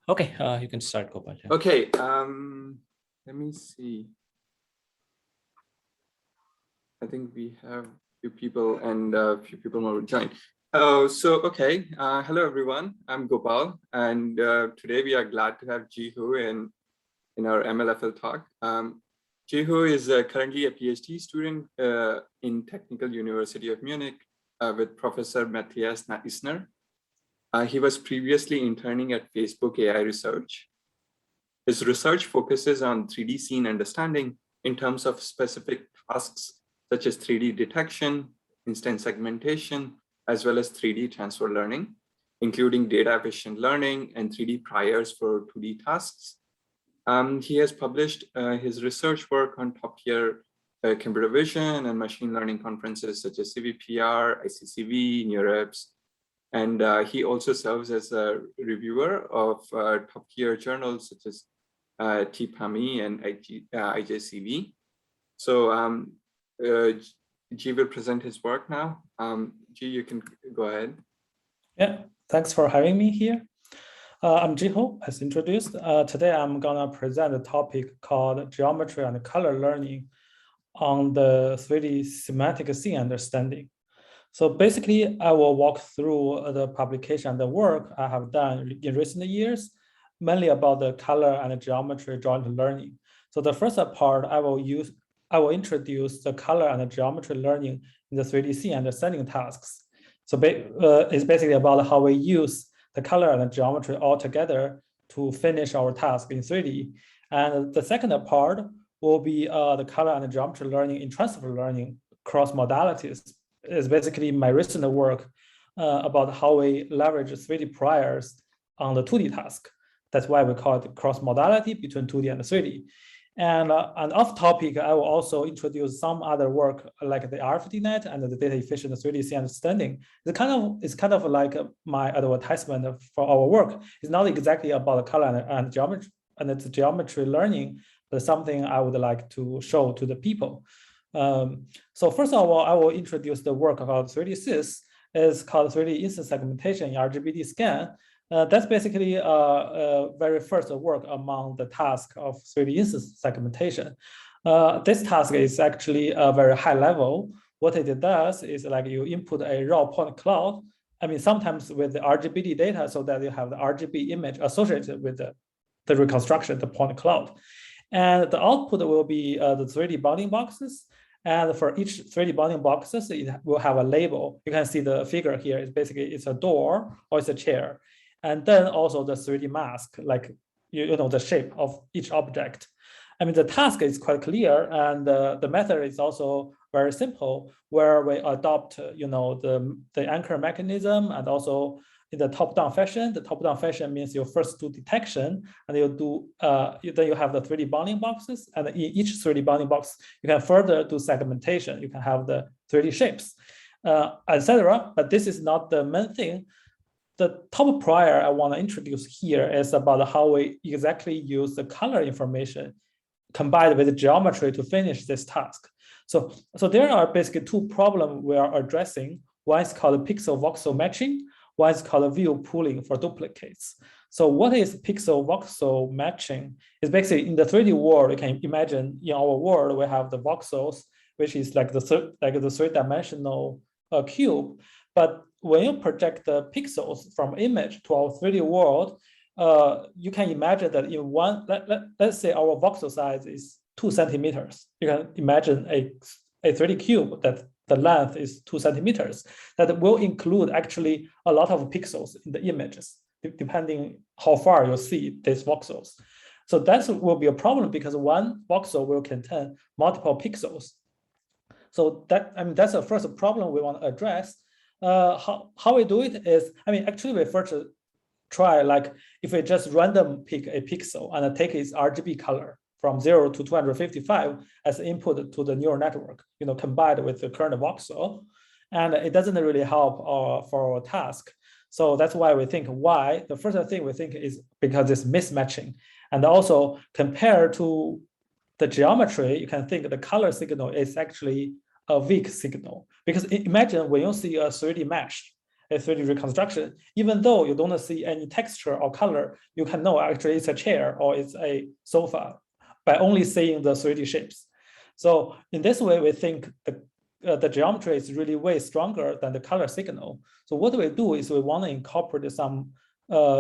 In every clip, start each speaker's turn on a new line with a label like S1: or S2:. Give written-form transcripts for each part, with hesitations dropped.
S1: Okay, you can start, Gopal. Yeah.
S2: Okay, let me see. I think we have a few people and a few people more will join. Okay. Hello everyone. I'm Gopal, and today we are glad to have Jihu in our MLFL talk. Jihu is currently a PhD student in Technical University of Munich with Professor Matthias Isner. He was previously interning at Facebook AI Research. His research focuses on 3D scene understanding in terms of specific tasks such as 3D detection, instant segmentation, as well as 3D transfer learning, including data efficient learning and 3D priors for 2D tasks. He has published his research work on top-tier computer vision and machine learning conferences such as CVPR, ICCV, NeurIPS, and he also serves as a reviewer of top-tier journals such as TPAMI and IJCV. So G will present his work now. G, you can go ahead.
S3: Yeah, thanks for having me here. I'm Jiho, as introduced. Today I'm gonna present a topic called geometry and color learning on the 3D semantic scene understanding. So basically, I will walk through the publication and the work I have done in recent years, mainly about the color and the geometry joint learning. So the first part, I will introduce the color and the geometry learning in the 3D scene understanding tasks. So it's basically about how we use the color and the geometry all together to finish our task in 3D. And the second part will be the color and the geometry learning in transfer learning cross modalities. Is basically my recent work about how we leverage 3D priors on the 2D task. That's why we call it cross modality between 2D and 3D. And off topic, I will also introduce some other work like the RFDNet and the data efficient 3D scene understanding. It's kind of like my advertisement for our work. It's not exactly about the color and geometry and it's geometry learning, but something I would like to show to the people. So first of all, I will introduce the work about 3D sys. It's called 3D instant segmentation in RGB-D scan. That's basically very first work among the task of 3D instant segmentation. This task is actually a very high level. What it does is like you input a raw point cloud. I mean, sometimes with the RGB-D data so that you have the RGB image associated with the reconstruction, the point cloud. And the output will be the 3D bounding boxes. And for each 3D bounding boxes, it will have a label. You can see the figure here. It's basically, it's a door or it's a chair. And then also the 3D mask, like, you know, the shape of each object. I mean, the task is quite clear and the method is also very simple where we adopt, you know, the anchor mechanism and also in the top-down fashion. The top-down fashion means you first do detection and you do, then you have the 3D bounding boxes and in each 3D bounding box, you can further do segmentation. You can have the 3D shapes, etc. But this is not the main thing. The top prior I want to introduce here is about how we exactly use the color information combined with the geometry to finish this task. So there are basically two problems we are addressing. One is called Pixelvoxel Matching. One is called view pooling for duplicates. So what is Pixelvoxel Matching? It's basically in the 3D world, you can imagine in our world, we have the voxels, which is like the three-dimensional cube. But when you project the pixels from image to our 3D world, you can imagine that in one, let's say our voxel size is 2 centimeters. You can imagine a 3D cube that the length is 2 centimeters. That will include actually a lot of pixels in the images, depending how far you see these voxels. So that will be a problem because one voxel will contain multiple pixels. So that, I mean, that's the first problem we want to address. How we do it is, I mean, actually we first try, like if we just random pick a pixel and take its RGB color from 0 to 255 as input to the neural network, you know, combined with the current voxel, and it doesn't really help for our task. So that's why we think why. The first thing we think is because it's mismatching, and also compared to the geometry, you can think the color signal is actually a weak signal because imagine when you see a 3D mesh, a 3D reconstruction. Even though you don't see any texture or color, you can know actually it's a chair or it's a sofa by only seeing the 3D shapes. So in this way, we think the geometry is really way stronger than the color signal. So what we do is we want to incorporate some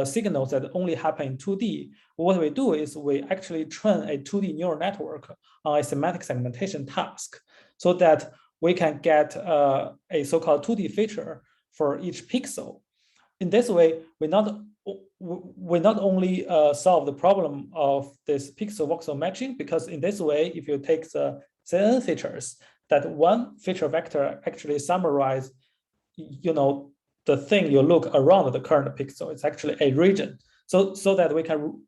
S3: signals that only happen in 2D. What we do is we actually train a 2D neural network on a semantic segmentation task so that we can get a so-called 2D feature for each pixel. In this way, we not only solve the problem of this Pixelvoxel matching, because in this way, if you take the CNN features, that one feature vector actually summarize, the thing you look around the current pixel. It's actually a region, so that we can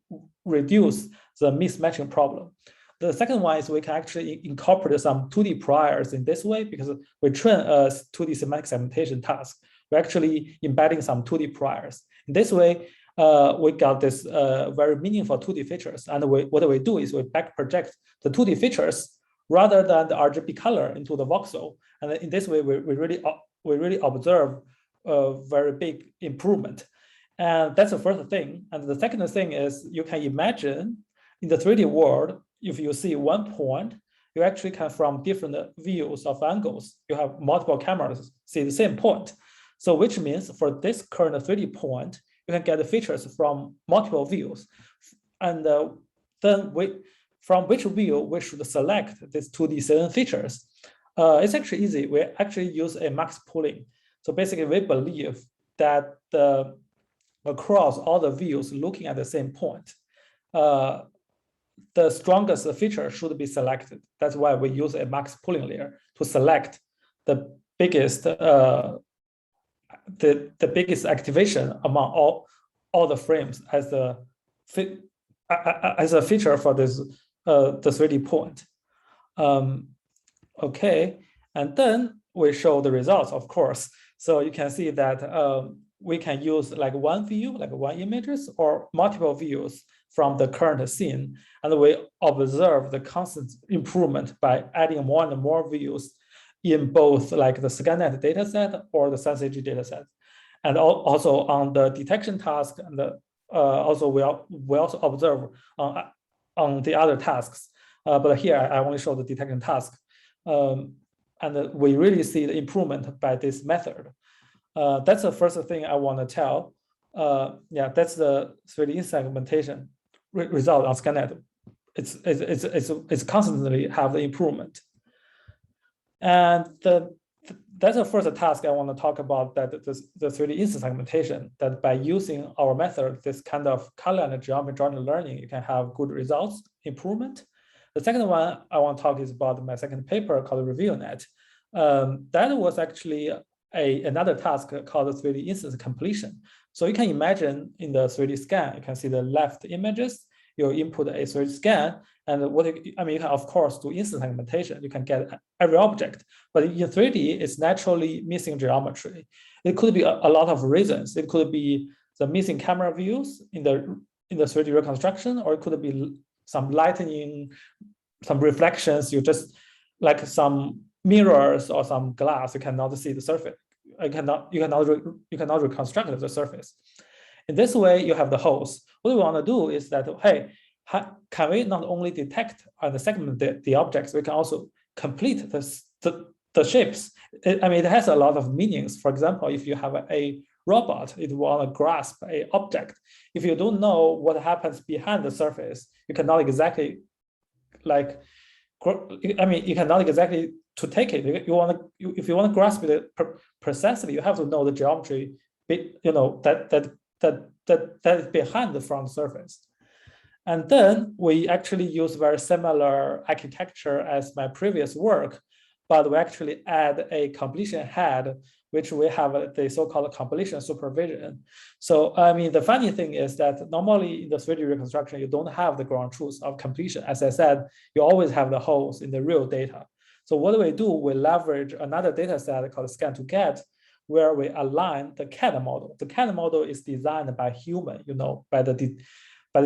S3: reduce the mismatching problem. The second one is we can actually incorporate some 2D priors in this way, because we train a 2D semantic segmentation task. We're actually embedding some 2D priors. In this way, we got this very meaningful 2D features. And what we do is we back project the 2D features rather than the RGB color into the voxel. And in this way, we really observe a very big improvement. And that's the first thing. And the second thing is you can imagine in the 3D world, if you see one point, you actually can from different views of angles. You have multiple cameras see the same point. So which means for this current 3D point, you can get the features from multiple views. And then from which view we should select these 2D CNN features. It's actually easy. We actually use a max pooling. So basically we believe that across all the views looking at the same point, the strongest feature should be selected. That's why we use a max pooling layer to select the biggest the biggest activation among all the frames as a feature for this the 3D point. Okay, and then we show the results, of course. So you can see that we can use like one view, like one images, or multiple views from the current scene, and we observe the constant improvement by adding more and more views in both like the ScanNet dataset or the SenseG dataset, and also on the detection task, and also we also observe on the other tasks. But here I only show the detection task, and we really see the improvement by this method. That's the first thing I want to tell. Yeah, that's the 3D segmentation result on ScanNet. It's constantly have the improvement. And that's the first task I want to talk about, that the 3D instant segmentation, that by using our method, this kind of color and geometry learning, you can have good results, improvement. The second one I want to talk is about my second paper called RevealNet. That was actually another task called 3D instance completion. So you can imagine in the 3D scan, you can see the left images, you input a 3D scan, and you can of course do instant segmentation. You can get every object, but in 3D, it's naturally missing geometry. It could be a lot of reasons. It could be the missing camera views in the 3D reconstruction, or it could be some lightning, some reflections. You just like some mirrors or some glass, you cannot see the surface. You cannot reconstruct the surface. In this way, you have the holes. What we want to do is that, hey, can we not only detect and segment the objects, we can also complete the shapes. It has a lot of meanings. For example, if you have a robot, it want to grasp an object. If you don't know what happens behind the surface, you cannot exactly you cannot exactly to take it. If you want to grasp it precisely, you have to know the geometry, that is behind the front surface. And then we actually use very similar architecture as my previous work, but we actually add a completion head, which we have the so-called completion supervision. So, the funny thing is that normally in the 3D reconstruction, you don't have the ground truth of completion. As I said, you always have the holes in the real data. So what do? We leverage another data set called scan-to-get, where we align the CAD model. The CAD model is designed by human, by the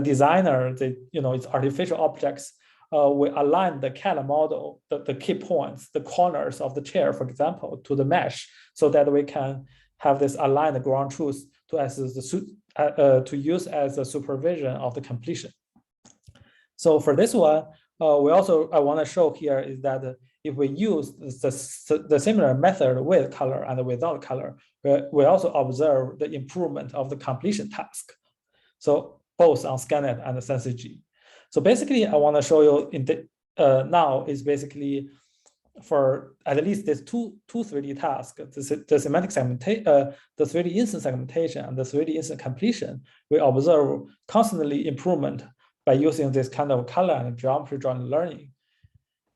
S3: designer, it's artificial objects. We align the CAD model, the key points, the corners of the chair, for example, to the mesh, so that we can have this aligned ground truth to use as a supervision of the completion. So for this one, I want to show here is that if we use the similar method with color and without color, we also observe the improvement of the completion task. So both on ScanNet and SenseG. So basically, I want to show you now is basically for at least these two 3D tasks, the semantic segmentation, the 3D instant segmentation and the 3D instant completion, we observe constantly improvement by using this kind of color and geometry-driven learning.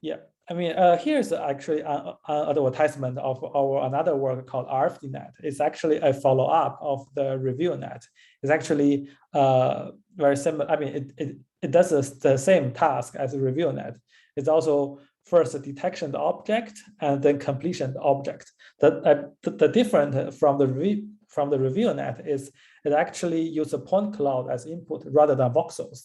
S3: Yeah, I mean, here's actually an advertisement of our another work called RFDNet. It's actually a follow-up of the ReviewNet. It's actually very similar. I mean, it does the same task as the ReviewNet. It's also first detection the object and then completion the object. The difference from the ReviewNet is it actually uses a point cloud as input rather than voxels.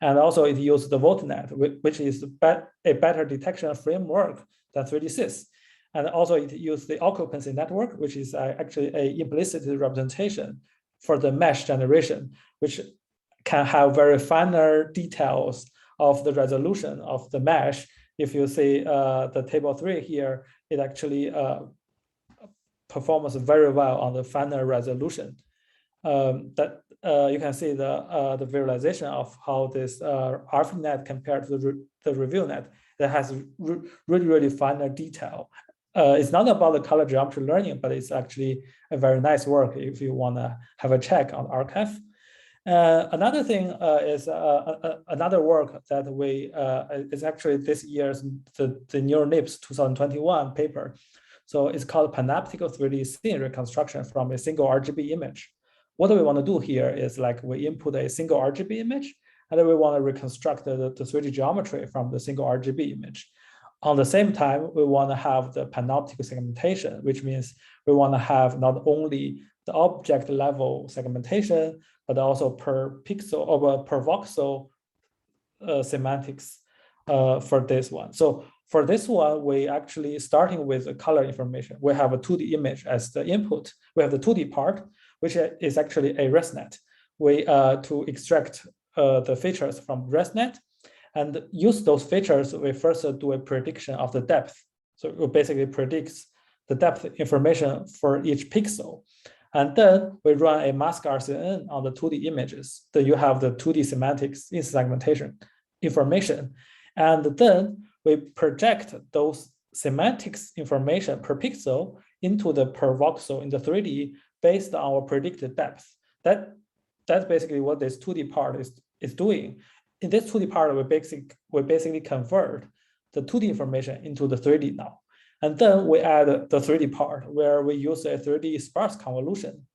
S3: And also it uses the VoltNet, which is a better detection framework than 3D-Sys. And also it uses the occupancy network, which is actually an implicit representation for the mesh generation, which can have very finer details of the resolution of the mesh. If you see the table 3 here, it actually performs very well on the finer resolution. That you can see the visualization of how this RFDNet compared to the ReviewNet that has really finer detail. It's not about the color geometry learning, but it's actually a very nice work if you want to have a check on archive. Another thing is another work that we is actually this year's the Neural NIPS 2021 paper. So it's called Panoptix 3D scene reconstruction from a single RGB image. What we want to do here is like we input a single RGB image, and then we want to reconstruct the 3D geometry from the single RGB image. On the same time, we want to have the Panoptix segmentation, which means we want to have not only the object level segmentation, but also per pixel or per voxel semantics for this one. So for this one, we actually starting with the color information. We have a 2D image as the input. We have the 2D part, which is actually a ResNet. We to extract the features from ResNet and use those features. We first do a prediction of the depth. So it basically predicts the depth information for each pixel. And then we run a mask RCN on the 2D images. Then you have the 2D semantics in segmentation information. And then we project those semantics information per pixel into the per voxel in the 3D based on our predicted depth. That's basically what this 2D part is doing. In this 2D part, we basically convert the 2D information into the 3D now. And then we add the 3D part where we use a 3D sparse convolution.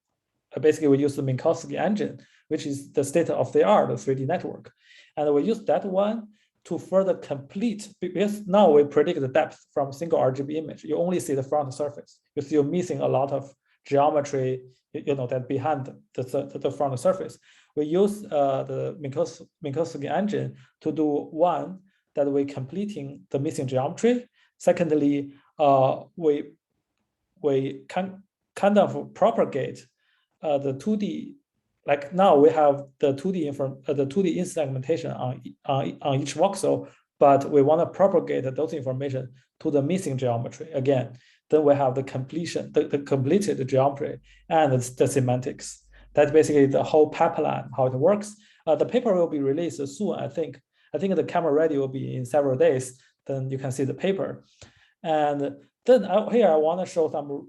S3: Basically, we use the Minkowski engine, which is the state-of-the-art 3D network. And we use that one to further complete, because now we predict the depth from single RGB image. You only see the front surface. You're still missing a lot of geometry, that behind the front surface. We use the Minkowski engine to do one, that we're completing the missing geometry. Secondly, we can kind of propagate the 2D. Like now we have the 2D in segmentation on each voxel, but we want to propagate those information to the missing geometry again. Then we have the completion, the completed geometry and the semantics. That's basically the whole pipeline, how it works. The paper will be released soon, I think. I think the camera ready will be in several days. Then you can see the paper. And then here I want to show some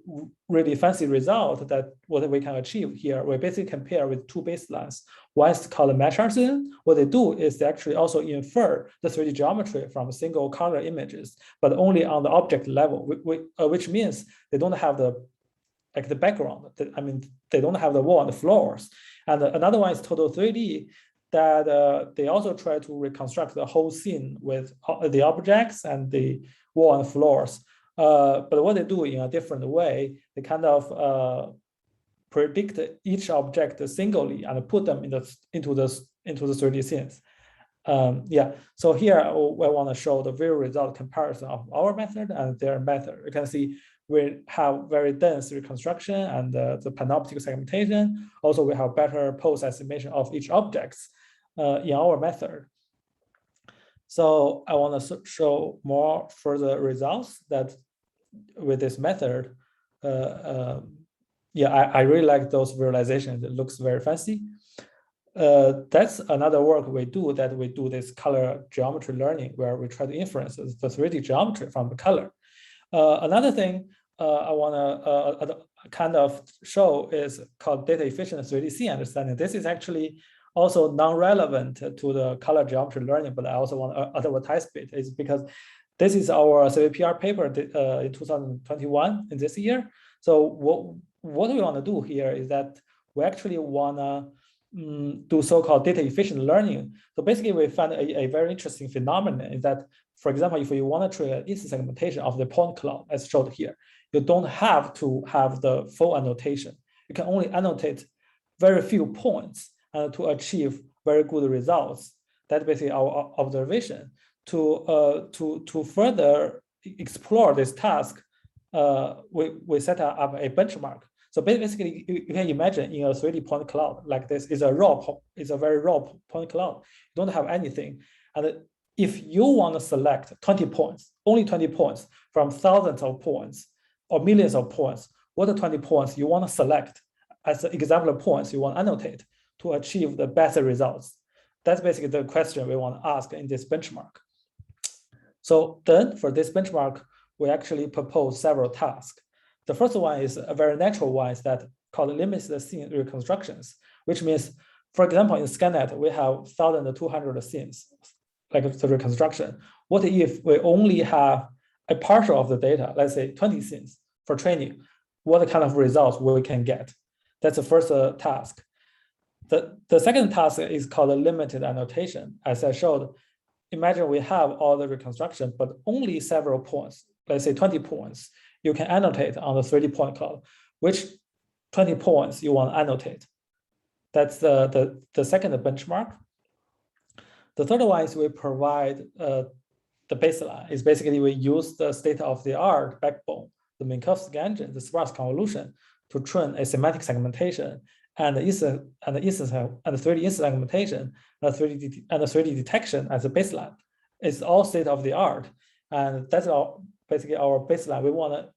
S3: really fancy result that what we can achieve here. We basically compare with two baselines. One is called mesh RCN. What they do is they actually also infer the 3D geometry from single color images, but only on the object level, which means they don't have the background. I mean, they don't have the wall and the floors. And another one is total 3D that they also try to reconstruct the whole scene with the objects and the wall and floors. But what they do in a different way, they kind of predict each object singly and put them into the 3D scenes. So here I want to show the real result comparison of our method and their method. You can see we have very dense reconstruction and the Panoptix segmentation. Also, we have better pose estimation of each object in our method. So I want to show more further results that with this method. Yeah, I really like those visualizations. It looks very fancy. That's another work we do, that we do this color geometry learning, where we try to inference the 3D geometry from the color. Another thing I want to kind of show is called data efficient 3D scene understanding. This is actually also non-relevant to the color geometry learning, but I also want to advertise it, is because this is our CVPR paper in 2021 in this year. So what we want to do here is that we actually want to do so-called data efficient learning. So basically, we found a very interesting phenomenon is that, for example, if you want to train an instant segmentation of the point cloud, as shown here, you don't have to have the full annotation. You can only annotate very few points to achieve very good results. That's basically our observation. To further explore this task, we set up a benchmark. So basically, you can imagine in a 3D point cloud like this is a very raw point cloud. You don't have anything. And if you want to select 20 points, only 20 points from thousands of points or millions of points, what are 20 points you want to select as an example of points you want to annotate to achieve the best results? That's basically the question we want to ask in this benchmark. So then for this benchmark, we actually propose several tasks. The first one is a very natural one, is that called limited scene reconstructions, which means, for example, in ScanNet, we have 1,200 scenes, like the reconstruction. What if we only have a partial of the data, let's say 20 scenes for training? What kind of results we can get? That's the first task. The second task is called a limited annotation. As I showed, imagine we have all the reconstruction, but only several points, let's say 20 points, you can annotate on the 3D point cloud. Which 20 points you want to annotate? That's the second benchmark. The third one is we provide the baseline. Is basically we use the state-of-the-art backbone, the Minkowski engine, the sparse convolution, to train a semantic segmentation and the 3D instant segmentation and the 3D detection as a baseline. It's all state-of-the-art, and that's basically our baseline. We want to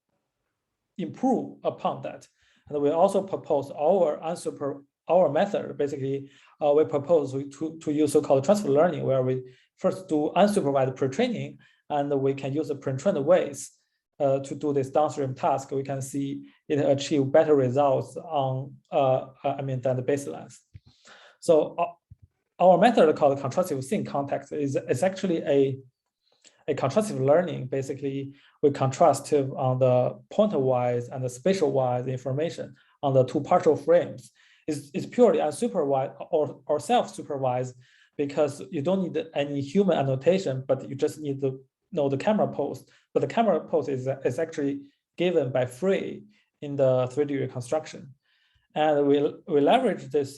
S3: improve upon that, and we also propose our method. Basically, we propose to use so-called transfer learning, where we first do unsupervised pre-training, and we can use the pre-trained ways to do this downstream task. We can see it achieve better results on than the baselines. So our method called contrastive scene context is actually a contrastive learning. Basically, we contrastive on the pointer-wise and the spatial-wise information on the two partial frames. It's purely unsupervised or self-supervised, because you don't need any human annotation, but you just need to know the camera pose. But the camera pose is actually given by free in the 3D reconstruction. And we leverage this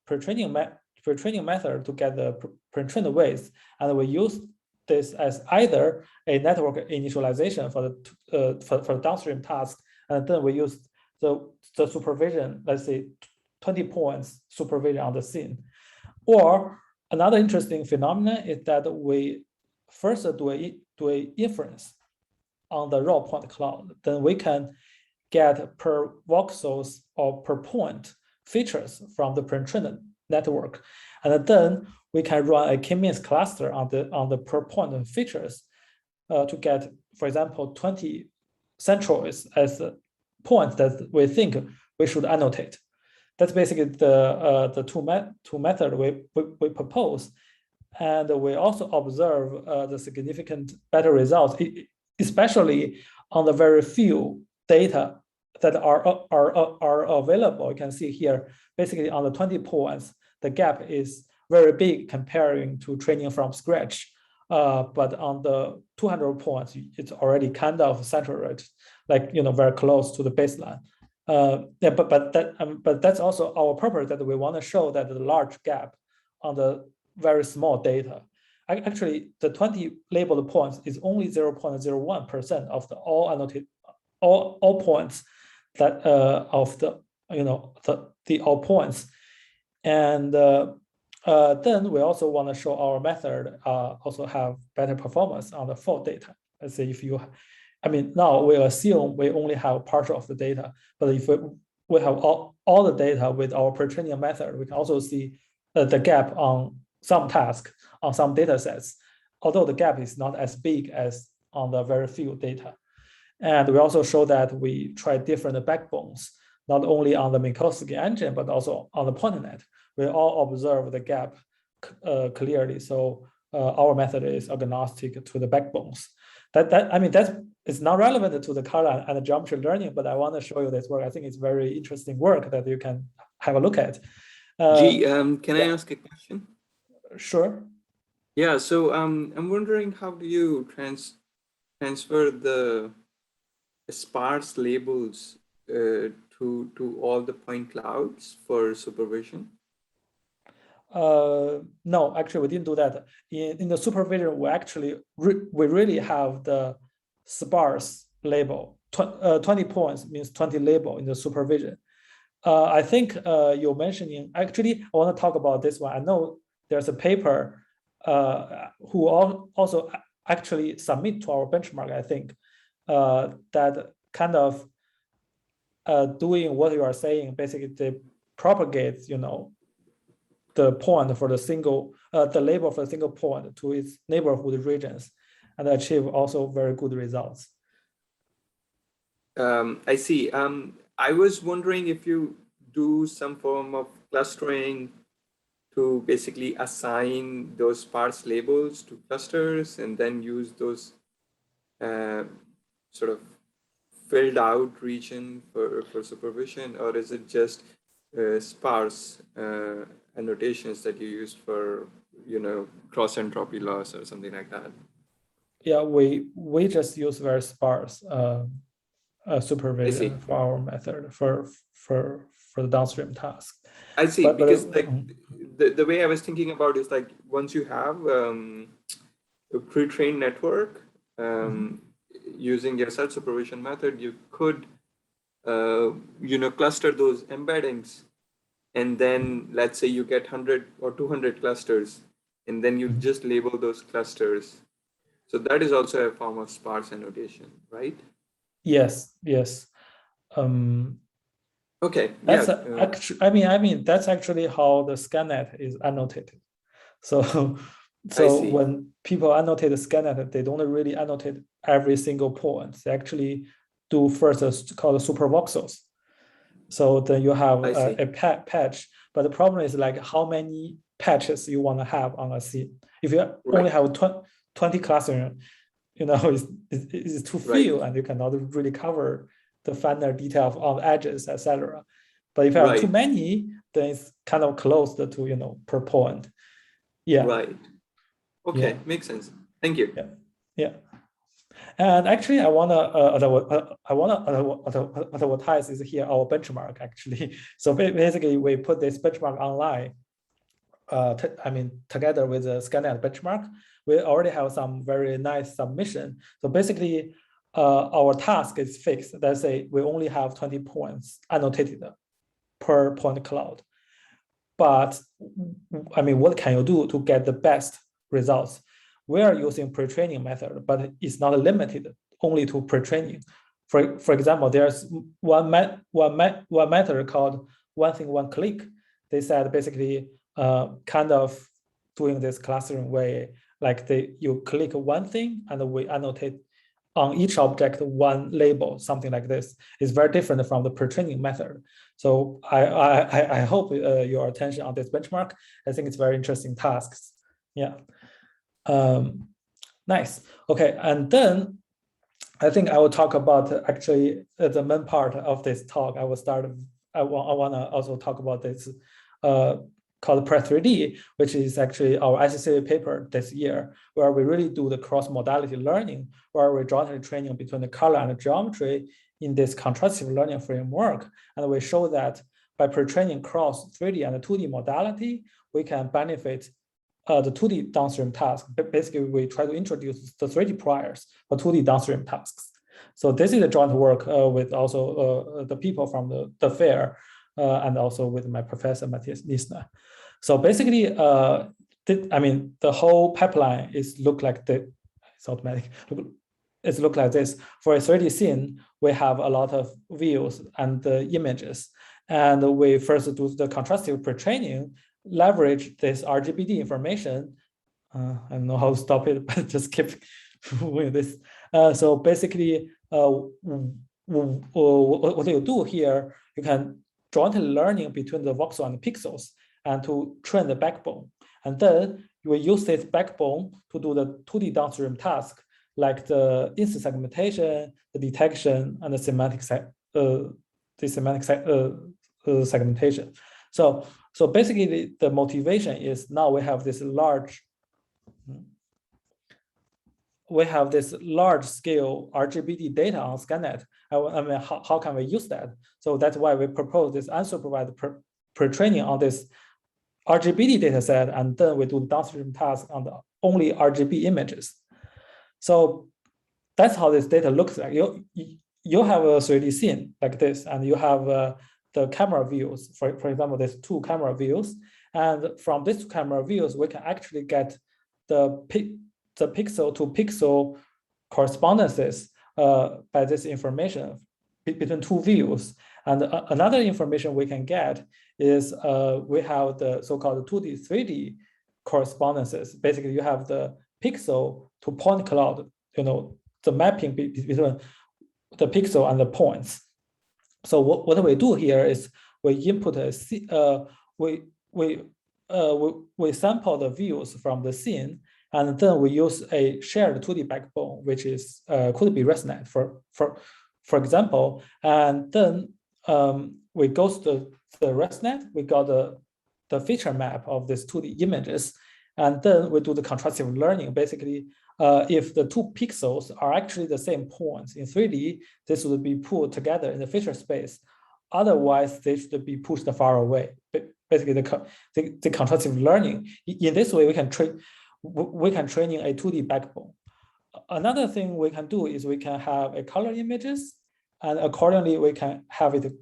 S3: pre-training method to get the pre-trained weights, and we use this as either a network initialization for the downstream task, and then we use the supervision, let's say 20 points supervision on the scene. Or another interesting phenomenon is that we first do a inference on the raw point cloud. Then we can get per voxels or per point features from the pre-trained network, and then we can run a k-means cluster on the per point features to get, for example, 20 centroids as points that we think we should annotate. That's basically the two methods we propose. And we also observe the significant better results, especially on the very few data that are available. You can see here, basically on the 20 points, the gap is very big comparing to training from scratch. But on the 200 points, it's already kind of saturated, like very close to the baseline. But that's also our purpose, that we want to show that the large gap on the very small data. Actually, the 20 labeled points is only 0.01% of the all all points that of the the all points, and then we also want to show our method also have better performance on the full data. Let's say if you, now we assume we only have partial of the data, but if we have all the data with our pre-training method, we can also see the gap on some tasks, on some data sets, although the gap is not as big as on the very few data. And we also show that we try different backbones, not only on the Minkowski engine, but also on the PointNet. We all observe the gap clearly. So our method is agnostic to the backbones. That is not relevant to the color and the geometry learning, but I want to show you this work. I think it's very interesting work that you can have a look at.
S2: Can I ask a question?
S3: Sure.
S2: Yeah, so I'm wondering, how do you transfer the sparse labels to all the point clouds for supervision?
S3: No, actually, we didn't do that. In the supervision, we really have the sparse label. 20 points means 20 label in the supervision. I think you're mentioning, actually, I want to talk about this one. I know there's a paper who also actually submit to our benchmark, I think, that kind of doing what you are saying. Basically, they propagate, the point for the single, the label for a single point to its neighborhood regions, and achieve also very good results.
S2: I see. I was wondering if you do some form of clustering to basically assign those sparse labels to clusters and then use those sort of filled out region for supervision, or is it just sparse annotations that you use for, cross entropy loss or something like that?
S3: Yeah, we just use very sparse supervision for our method for the downstream task.
S2: I see, because the way I was thinking about is like, once you have a pre-trained network using your self-supervision method, you could cluster those embeddings, and then let's say you get 100 or 200 clusters, and then you just label those clusters. So that is also a form of sparse annotation, right? Yes. Okay.
S3: That's that's actually how the ScanNet is annotated. So when people annotate the ScanNet, they don't really annotate every single point. They actually do first called super voxels. So then you have a patch, but the problem is like how many patches you want to have on a scene. If you only have 20 clusters, it's too few, and you cannot really cover the finer detail on the edges, etc. But if you have too many, then it's kind of close to per point. Yeah.
S2: Right. Okay, makes sense. Thank you.
S3: Yeah. And actually, I wanna advertise is here our benchmark actually. So basically, we put this benchmark online. Together with the ScanNet benchmark, we already have some very nice submission. So basically, our task is fixed. Let's say we only have 20 points annotated per point cloud. But what can you do to get the best results? We are using pre-training method, but it's not limited only to pre-training. For example, there's one method called one thing, one click. They said basically kind of doing this clustering way, like you click one thing and we annotate on each object one label, something like this. It's very different from the pre-training method. So I hope your attention on this benchmark. I think it's very interesting tasks. Yeah. Nice. Okay, and then I think I will talk about actually the main part of this talk. I want to also talk about this called Press3D, which is actually our ICCA paper this year, where we really do the cross-modality learning, where we jointly training between the color and the geometry in this contrastive learning framework. And we show that by pre-training cross 3D and 2D modality, we can benefit the 2D downstream task. Basically, we try to introduce the 3D priors for 2D downstream tasks. So this is a joint work with also the people from the fair and also with my professor, Matthias Nisner. So basically, the whole pipeline is look like it's automatic. It's look like this. For a 3D scene, we have a lot of views and images. And we first do the contrastive pre-training, leverage this RGB-D information. I don't know how to stop it, but just keep with this. So basically, what you do here, you can jointly learning between the voxel and the pixels and to train the backbone. And then you will use this backbone to do the 2D downstream task, like the instant segmentation, the detection, and the semantic segmentation. So basically, the motivation is now we have this large scale RGB-D data on ScanNet. How can we use that? So that's why we propose this unsupervised pre-training on this RGB-D data set, and then we do downstream tasks on the only RGB images. So that's how this data looks like. You have a 3D scene like this, and you have the camera views. For example, there's 2 camera views, and from these 2 camera views, we can actually get the pixel to pixel correspondences by this information between 2 views. And another information we can get is we have the so-called 2D, 3D correspondences. Basically, you have the pixel to point cloud, the mapping between the pixel and the points. So what we do here is we input we sample the views from the scene, and then we use a shared 2D backbone, which is could be RFDNet for example. And then we go to the RFDNet, we got the feature map of these 2D images, and then we do the contrastive learning. Basically, if the 2 pixels are actually the same points in 3D, this would be put together in the feature space. Otherwise, they should be pushed far away. Basically, the contrastive learning. In this way, we can train a 2D backbone. Another thing we can do is we can have a color images, and accordingly, we can have the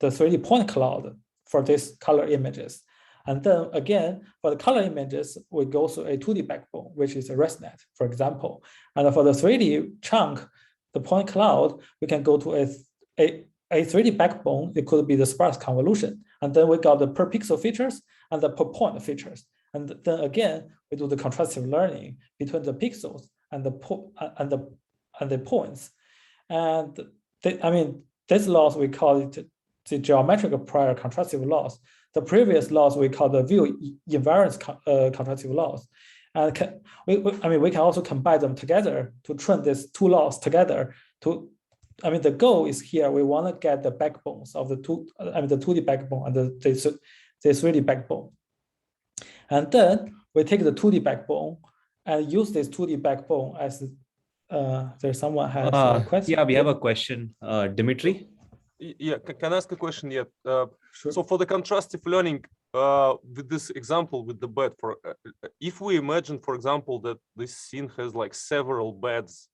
S3: 3D point cloud for these color images. And then again, for the color images, we go through a 2D backbone, which is a RFDNet, for example. And for the 3D chunk, the point cloud, we can go to a 3D backbone. It could be the sparse convolution. And then we got the per pixel features and the per point features. And then again, we do the contrastive learning between the pixels and the points. And this loss, we call it the geometric prior contrastive loss. The previous loss we call the view invariance contrastive loss. And we can also combine them together to train these 2 loss together. The goal is here, we want to get the backbones of the 2D backbone and the 3D backbone. And then we take the 2D backbone and use this 2D backbone as there's someone has a question.
S1: Yeah, we have a question. Dimitri?
S4: Yeah, can I ask a question yet?
S3: Sure.
S4: So for the contrastive learning, with this example with the bed, if we imagine, for example, that this scene has like several beds,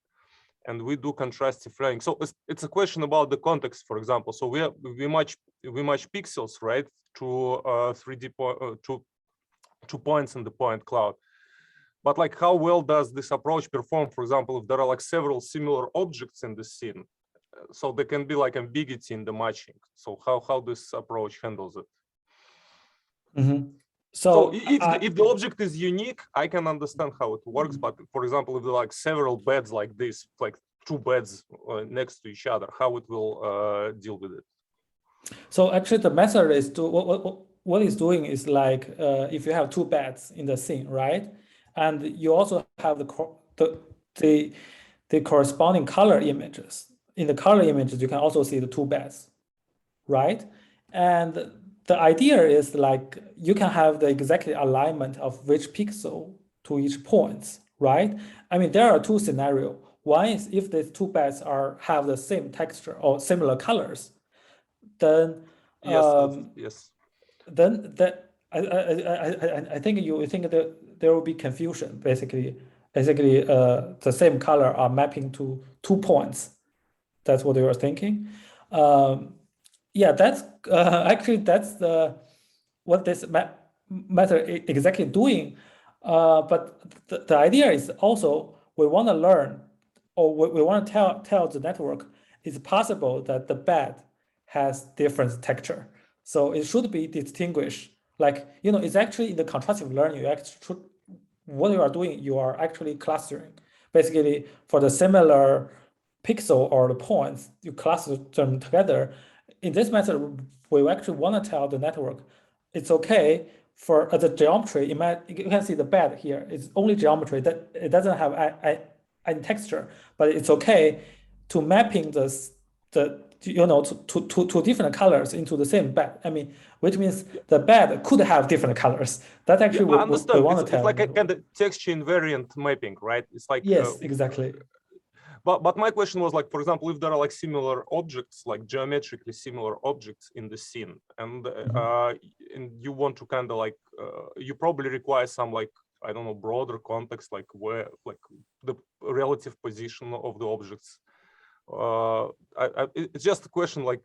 S4: and we do contrastive learning, so it's a question about the context, for example. So we match pixels, right, to 3D to points in the point cloud. But like, how well does this approach perform, for example, if there are like several similar objects in the scene? So there can be like ambiguity in the matching. So how this approach handles it?
S3: Mm-hmm.
S4: So if the object is unique, I can understand how it works. But for example, if there are like several beds like this, like 2 beds next to each other, how it will deal with it?
S3: So actually, the method is what it's doing is like if you have 2 beds in the scene, right, and you also have the corresponding color images. In the color images, you can also see the 2 beds, right? And the idea is like you can have the exact alignment of which pixel to each point, right? There are 2 scenarios. One is if these 2 beds have the same texture or similar colors, then
S4: yes.
S3: Then that I think you think that there will be confusion. Basically, basically the same color are mapping to 2 points. That's what you were thinking. Yeah, that's actually that's what this method exactly doing. But the idea is also we want to learn, or we want to tell the network it's possible that the bed has different texture. So it should be distinguished. Like, it's actually in the contrastive learning, what you are doing, you are actually clustering. Basically, for the similar pixel or the points, you cluster them together. In this method, we actually want to tell the network, it's okay for the geometry. You can see the bed here. It's only geometry that it doesn't have any texture, but it's okay to mapping to different colors into the same bed. I mean, which means the bed could have different colors. That actually
S4: I understand.
S3: we want to tell.
S4: It's like a kind of texture invariant mapping, right? It's like
S3: yes, exactly.
S4: But my question was like, for example, if there are like similar objects, like geometrically similar objects in the scene, and and you want to kind of like, you probably require some like, I don't know, broader context, like where like the relative position of the objects. It's just a question like,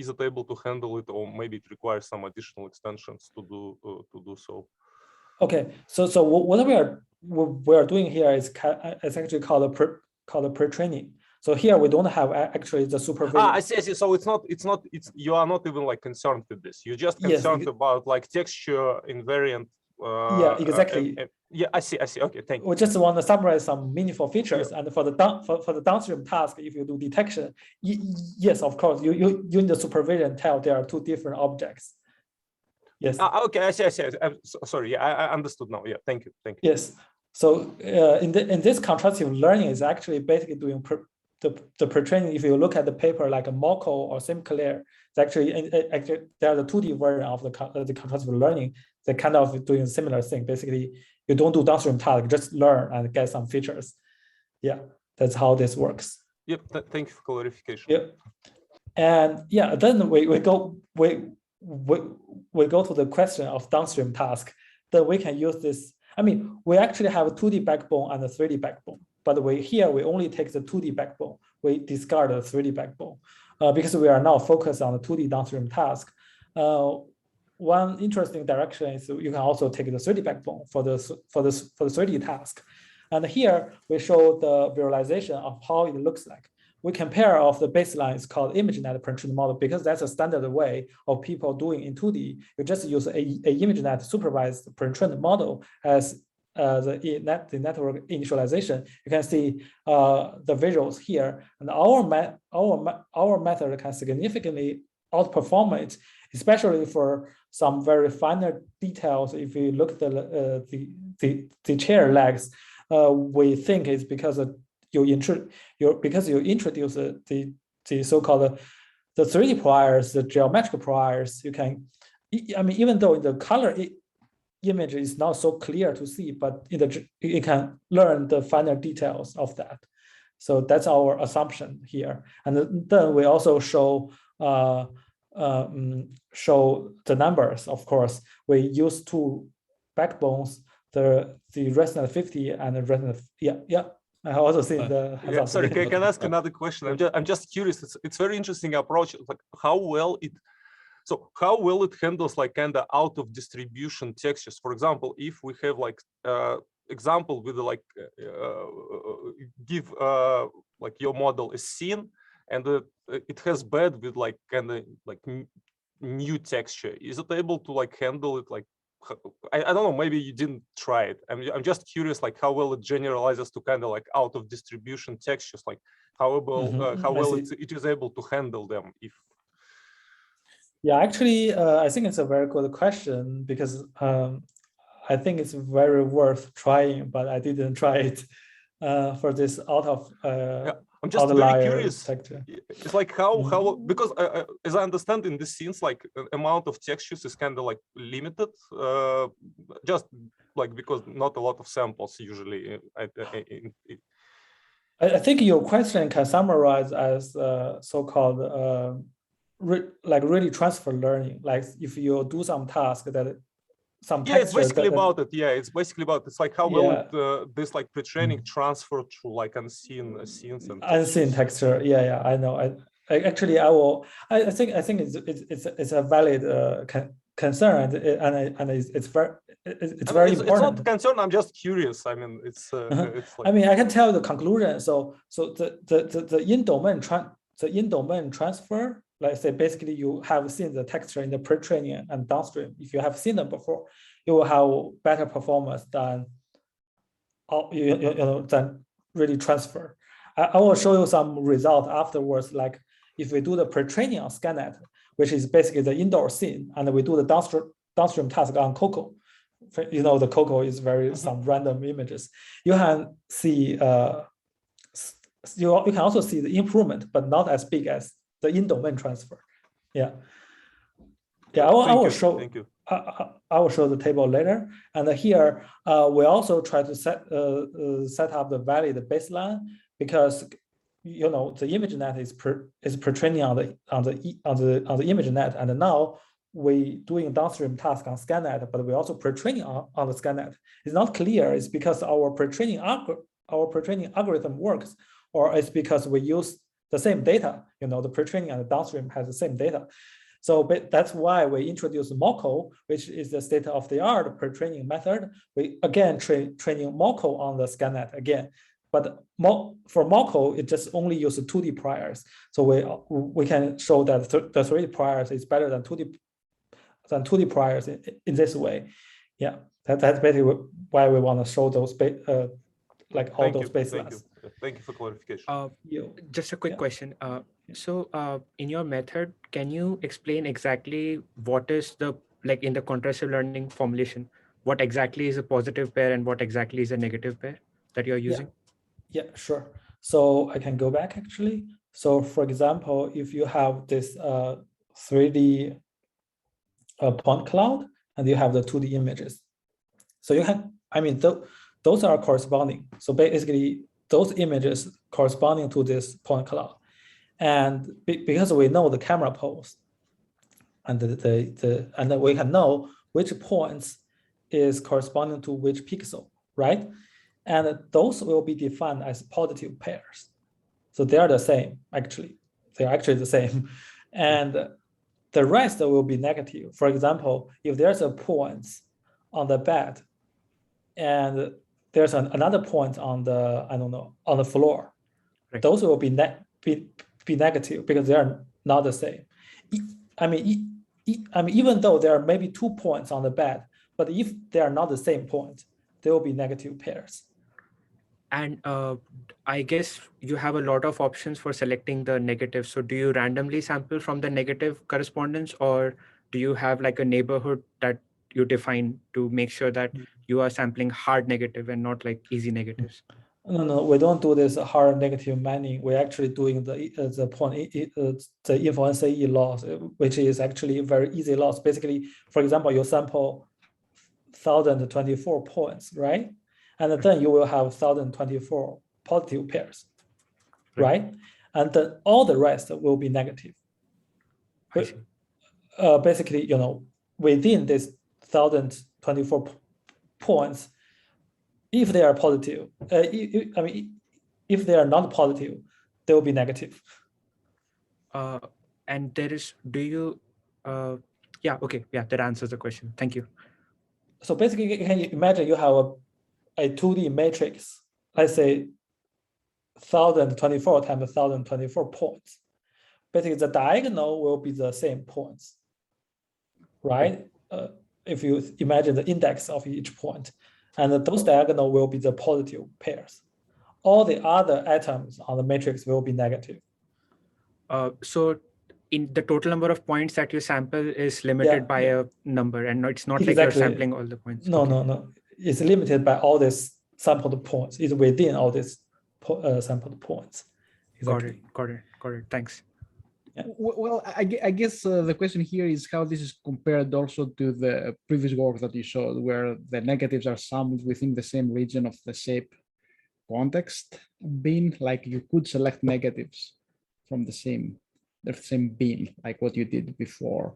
S4: is it able to handle it, or maybe it requires some additional extensions to do so. Okay,
S3: so what we are doing here is actually called a pre-training. So here we don't have actually the supervision.
S4: I see. So you are not even like concerned with this. You're just concerned about like texture invariant.
S3: Yeah, exactly.
S4: Yeah, I see. Okay, thank you.
S3: We just want to summarize some meaningful features, and for the downstream task, if you do detection, yes, of course, you in the supervision tell there are 2 different objects. Yes.
S4: Okay, I see. I'm sorry. Yeah, I understood now. Yeah, thank you.
S3: Yes. So in this contrastive learning is actually basically doing the pre-training. If you look at the paper like a Moko or SimClear, it's actually they are the 2D version of the contrastive learning. They're kind of doing a similar thing. Basically, you don't do downstream task, just learn and get some features. Yeah, that's how this works.
S4: Yep. Thank you for clarification.
S3: Yep. And yeah, then we go to the question of downstream task. Then we can use this. I mean, we actually have a 2D backbone and a 3D backbone, but we only take the 2D backbone. We discard the 3D backbone because we are now focused on the 2D downstream task. One interesting direction is you can also take the 3D backbone for the 3D task. And here we show the visualization of how it looks like. We compare of the baseline is called ImageNet pre-trained model because that's a standard way of people doing in 2D. You just use a ImageNet supervised pre-trained model as the network initialization. You can see the visuals here, and our method can significantly outperform it, especially for some very finer details. If you look at the chair legs, we think it's because you introduce the so-called the 3D priors, the geometric priors. You can, I mean, even though in the color image is not so clear to see, but you can learn the finer details of that. So that's our assumption here. And then we also show the numbers. Of course, we use 2 backbones, the ResNet 50 and the ResNet. Yeah. I also see the.
S4: Yeah, sorry, can I ask another question? I'm just curious. It's very interesting approach. Like how well it handles like kind of out of distribution textures. For example, if we have like example with like give like your model a scene and it has bed with like kind of like new texture. Is it able to like handle it like? I don't know, maybe you didn't try it. I'm just curious like how well it generalizes to kind of like out of distribution textures, like how well it is able to handle them. If
S3: yeah, actually I think it's a very good question because I think it's very worth trying, but I didn't try it for this out of
S4: I'm just very curious.
S3: Sector.
S4: It's like how because as I understand in these scenes, like amount of textures is kind of like limited, just like because not a lot of samples usually.
S3: I think your question can summarize as so-called like really transfer learning. Like if you do some task that some
S4: Yeah, it's
S3: texture.
S4: basically about it. Yeah, it's basically about it's like how well this like pre-training transfer to like unseen scenes and
S3: unseen texture. Yeah, I know. I actually I think it's a valid concern, and it's very important.
S4: It's not a concern. I'm just curious. I mean, it's it's like.
S3: I mean, I can tell the conclusion. So the in-domain transfer, let's say basically you have seen the texture in the pre-training and downstream. If you have seen them before, you will have better performance than than really transfer. I will show you some result afterwards. Like if we do the pre-training on ScanNet, which is basically the indoor scene, and we do the downstream task on Coco. The Coco is very some random images. You can see you can also see the improvement, but not as big as the in-domain transfer. Yeah. I will show. Thank you. I will show the table later. And here we also try to set up the valid baseline, because the ImageNet is pre-training on the ImageNet, and now we doing downstream task on ScanNet, but we also pre-training on the ScanNet. It's not clear. It's because our pre-training algorithm works, or it's because we use the same data. The pre-training and the downstream has the same data. So that's why we introduced MoCo, which is the state-of-the-art pre-training method. We again training MoCo on the ScanNet again, but for MoCo it just only uses 2D priors. So we can show that the 3D priors is better than 2D priors in this way. Yeah, that's basically why we want to show those like all those baselines.
S4: Thank you for clarification.
S5: Just a quick question. So in your method, can you explain exactly what is in the contrastive learning formulation, what exactly is a positive pair and what exactly is a negative pair that you're using?
S3: Yeah, sure. So I can go back actually. So for example, if you have this 3D point cloud and you have the 2D images, so you can, those are corresponding. So basically those images corresponding to this point cloud. And because we know the camera pose, and and then we can know which points is corresponding to which pixel, right? And those will be defined as positive pairs. So they are the same, actually. They're actually the same. And the rest will be negative. For example, if there's a point on the bed and there's another point on the, on the floor, right, those will be negative because they are not the same. Even though there are maybe 2 points on the bed, but if they are not the same point, they will be negative pairs.
S5: And I guess you have a lot of options for selecting the negative. So do you randomly sample from the negative correspondence, or do you have like a neighborhood that you define to make sure that you are sampling hard negative and not like easy negatives?
S3: No, we don't do this hard negative mining. We're actually doing the influence AE loss, which is actually a very easy loss. Basically, for example, you sample 1024 points, right? And then you will have 1024 positive pairs, right? And then all the rest will be negative. Basically, within this 1024 points, if they are positive, if they are not positive, they will be negative.
S5: And there is, that answers the question. Thank you.
S3: So basically, can you imagine you have a 2D matrix, let's say 1024 times 1024 points. Basically, the diagonal will be the same points, right? If you imagine the index of each point, and those diagonal will be the positive pairs. All the other atoms on the matrix will be negative.
S5: So in the total number of points that you sample is limited by a number, and it's not like you're sampling all the points.
S3: No. It's limited by all these sampled points. It's within all these sampled points.
S5: Exactly. Got it. Thanks.
S6: Yeah. Well, I guess the question here is how this is compared also to the previous work that you showed, where the negatives are sampled within the same region of the shape context bin. Like you could select negatives from the same bin, like what you did before.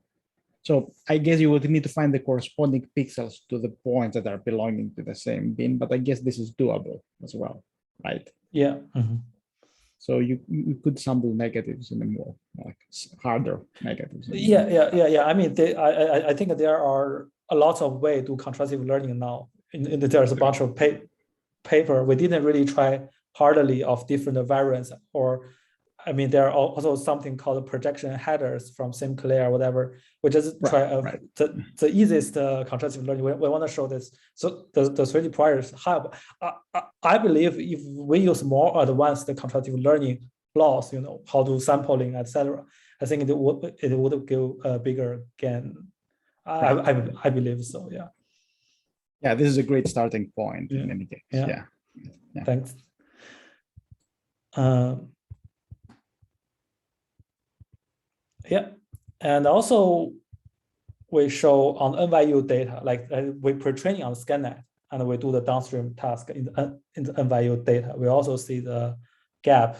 S6: So I guess you would need to find the corresponding pixels to the points that are belonging to the same bin, but I guess this is doable as well, right?
S3: Yeah. Mm-hmm.
S6: So you could sample negatives in a more like harder negatives.
S3: Yeah. I mean, I think there are a lot of ways to do contrastive learning now. There's a bunch of paper. We didn't really try hardly of different variants, or I mean, there are also something called projection headers from Sinclair or whatever. We just try the easiest contrastive learning. We want to show this. So the 3D priors have. I believe if we use more advanced contrastive learning laws, how to sampling, etc., I think it would give a bigger gain. I believe so. Yeah.
S6: Yeah, this is a great starting point in any case. Yeah.
S3: Thanks. Yeah, and also we show on NYU data, like we pre-training on ScanNet, and we do the downstream task in the NYU data. We also see the gap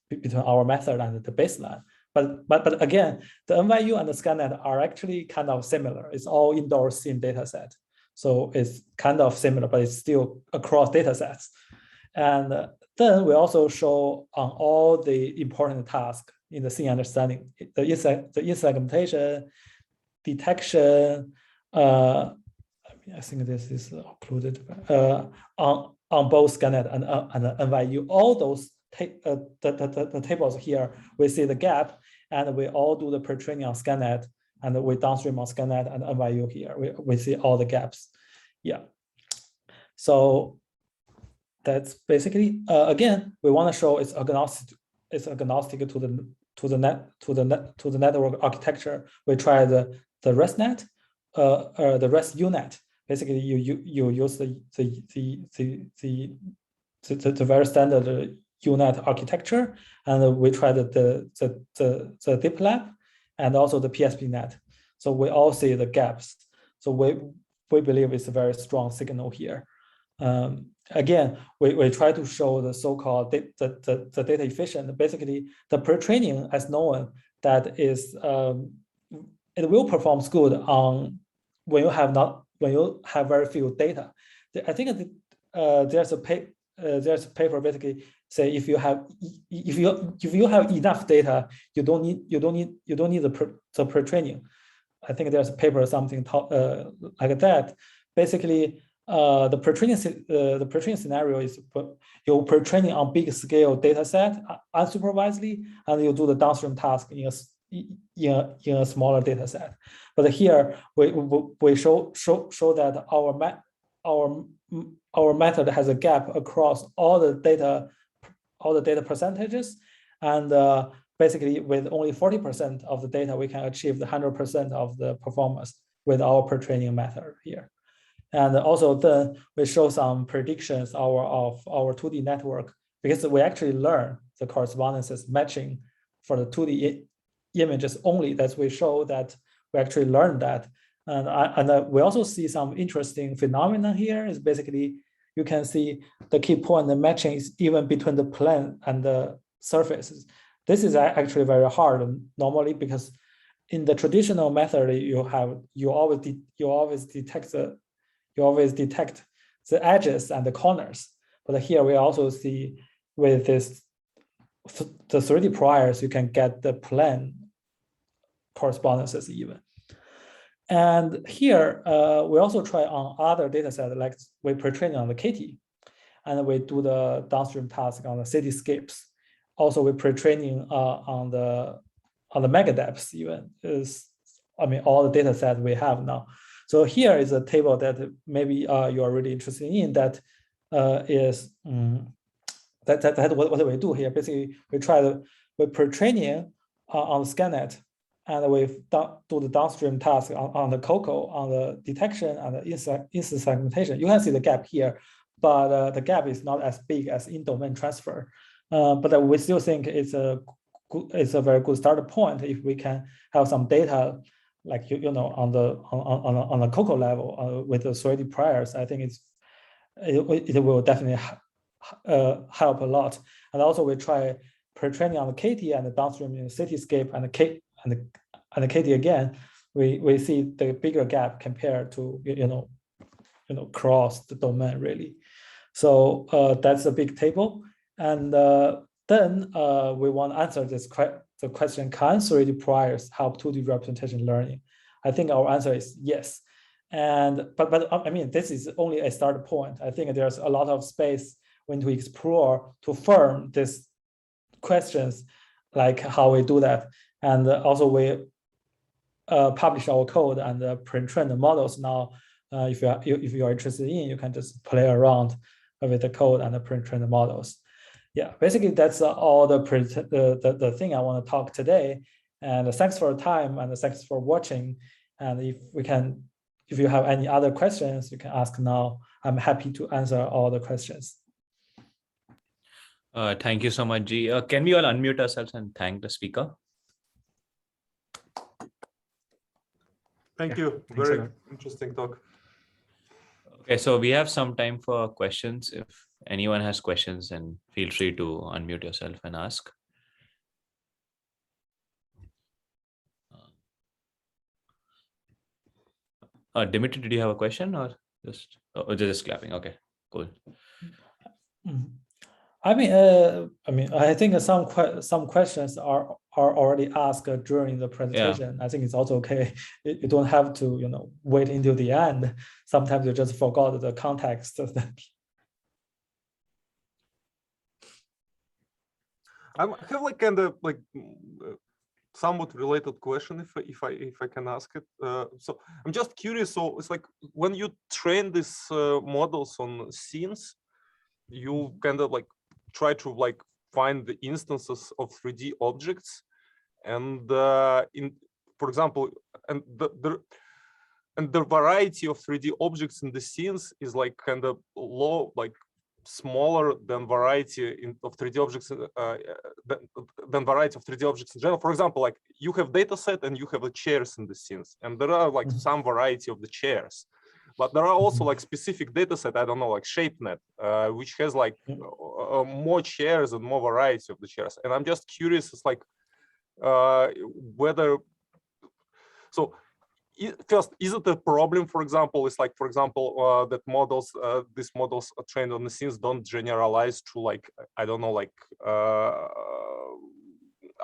S3: between our method and the baseline. But again, the NYU and the ScanNet are actually kind of similar. It's all indoor scene data set. So it's kind of similar, but it's still across data sets. And then we also show on all the important tasks in the scene understanding, the segmentation, detection. I think this is included on both ScanNet and NYU. All those the tables here, we see the gap, and we all do the pre-training on ScanNet, and we downstream on ScanNet and NYU here. We see all the gaps. Yeah. So that's basically again, we want to show it's agnostic. It's agnostic to the network architecture. We try the ResNet, the ResUnet. Basically, you use the very standard UNet architecture, and we try the deep lab and also the PSPNet. So we all see the gaps. So we believe it's a very strong signal here. Again, we try to show the so-called the data efficient. Basically, the pre-training as known that is it will perform good on when you have very few data. I think there's a paper basically say if you have enough data, you don't need the pre-training. I think there's a paper or something like that. Basically, the pre-training scenario is you pre-training on big scale data set unsupervisedly, and you do the downstream task in a smaller data set. But here we show that our method has a gap across all the data percentages, and basically with only 40% of the data, we can achieve the 100% of the performance with our pre-training method here. And also then we show some predictions of our 2D network, because we actually learn the correspondences matching for the 2D images only. That we show that we actually learned that. And we also see some interesting phenomena here. Is basically you can see the key point, the matching is even between the plane and the surfaces. This is actually very hard normally, because in the traditional method you always detect the edges and the corners. But here we also see with the 3D priors, you can get the plane correspondences even. And here we also try on other data sets, like we pre-train on the KT, and we do the downstream task on the cityscapes. Also, we pre-training on the megadepths even. All the data sets we have now. So here is a table that maybe you are really interested in. That is what we do here. Basically, we pre-training on ScanNet, and we do the downstream task on the COCO, on the detection and the instant segmentation. You can see the gap here, but the gap is not as big as in-domain transfer. But we still think it's a very good starting point if we can have some data, like on the COCO level with the 3D priors. I think it will definitely help a lot. And also we try pre-training on the KT and the downstream in the cityscape and the KT again. we see the bigger gap compared to cross the domain really. So that's a big table, and then we want to answer the question: can 3D priors help 2D representation learning? I think our answer is yes. And but I mean, this is only a start point. I think there's a lot of space when to explore to firm these questions, like how we do that. And also we publish our code and pre-train the models now. If you are interested in, you can just play around with the code and pre-train the models. Yeah, basically that's all the thing I want to talk today. And thanks for your time and thanks for watching. And if you have any other questions, you can ask now. I'm happy to answer all the questions.
S1: Thank you so much, G. Can we all unmute ourselves and thank the speaker?
S4: Thank you. Very interesting talk.
S1: Okay, so we have some time for questions. If anyone has questions, then feel free to unmute yourself and ask. Dimitri, did you have a question or just clapping? Okay, cool.
S3: I think some questions are already asked during the presentation. Yeah. I think it's also okay. You don't have to wait until the end. Sometimes you just forgot the context of that.
S4: I have like kind of like somewhat related question if I can ask it. So I'm just curious. So it's like when you train these models on scenes, you kind of like try to like find the instances of 3D objects, and for example, and the variety of 3D objects in the scenes is like kind of low, like smaller than variety of 3D objects than variety of 3D objects in general. For example, like you have data set and you have the chairs in the scenes, and there are like some variety of the chairs. But there are also like specific data set, I don't know, like ShapeNet, which has like more chairs and more variety of the chairs. And I'm just curious, it's like whether, so first, is it a problem, for example, it's like, for example, that these models are trained on the scenes don't generalize to like, I don't know, like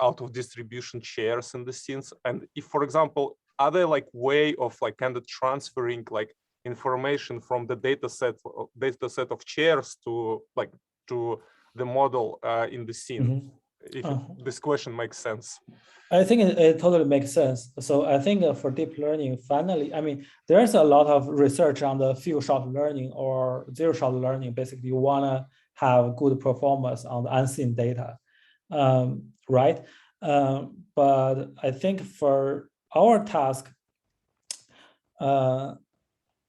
S4: out of distribution chairs in the scenes. And if, for example, are there like way of like kind of transferring like information from the data set of chairs to the model in the scene? If this question makes sense.
S3: I think it totally makes sense. So I think for deep learning, finally, I mean, there's a lot of research on the few shot learning or zero shot learning. Basically, you want to have good performance on the unseen data, right? But I think for our task,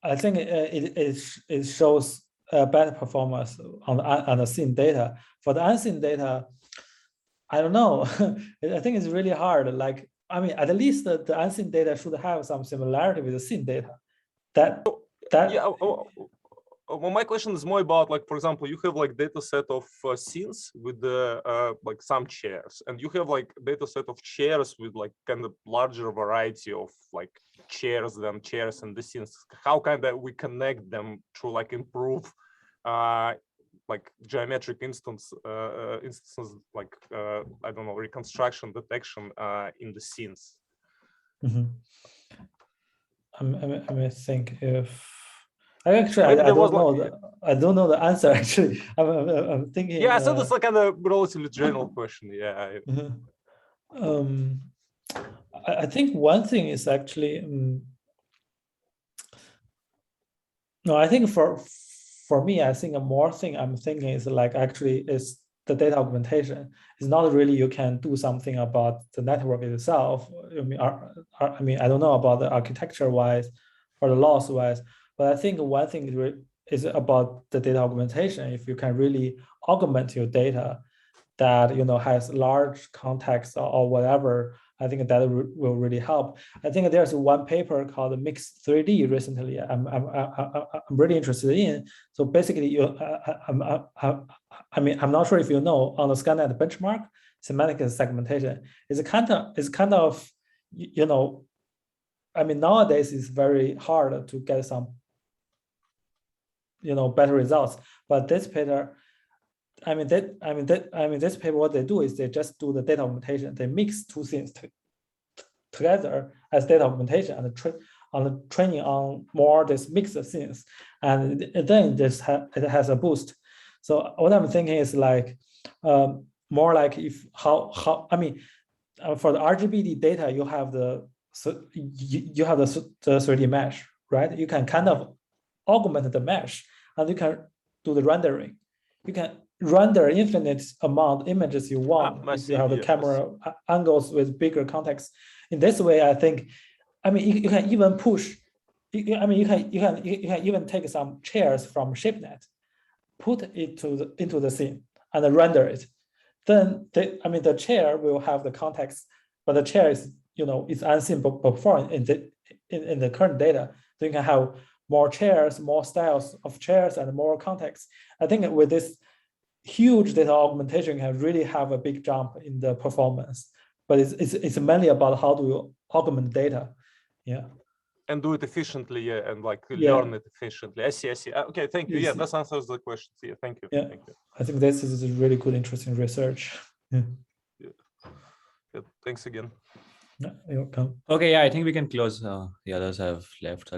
S3: I think it shows a better performance on the seen data. For the unseen data, I don't know. I think it's really hard. Like, I mean, at least the unseen data should have some similarity with the seen data.
S4: Yeah. Well, my question is more about, like, for example, you have like data set of scenes with the like some chairs, and you have like data set of chairs with like kind of larger variety of like chairs than chairs in the scenes. How kind of we connect them to like improve like geometric instances like I don't know, reconstruction detection in the scenes.
S3: I may think if I don't know the answer actually. I'm thinking.
S4: Yeah, so that's like kind of relatively general question. Yeah.
S3: I think one thing is actually no. I think for me, I think a more thing I'm thinking is like actually is the data augmentation. It's not really you can do something about the network itself. I mean, I don't know about the architecture wise or the laws wise, but I think one thing is about the data augmentation. If you can really augment your data that has large context or whatever, I think that will really help. I think there's one paper called Mixed 3D recently. I'm really interested in. So basically, I mean, I'm not sure if you know, on the ScanNet benchmark, semantic segmentation is kind of I mean, nowadays it's very hard to get some, better results. But this paper, this paper, what they do is they just do the data augmentation. They mix two things together as data augmentation and training on more this mixed things, and then it has a boost. So what I'm thinking is like more like for the RGB-D data, you have the 3D mesh, right? You can kind of augment the mesh, and you can do the rendering. You can render infinite amount images you want if you have the camera angles with bigger context. In this way, I think, you can even push. You can even take some chairs from ShapeNet, put it into the scene and render it. Then the chair will have the context, but the chair is is unseen before in the current data. So you can have more chairs, more styles of chairs, and more context. I think with this huge data augmentation, can really have a big jump in the performance. But it's mainly about how do you augment data, yeah.
S4: And do it efficiently, yeah, and learn it efficiently. I see. Okay, thank you. Yeah, that answers the questions. Yeah, thank you.
S3: Yeah, thank you. I think this is really good, interesting research. Yeah.
S4: Thanks again.
S3: Yeah, you're welcome.
S1: Okay, yeah, I think we can close. The others have left.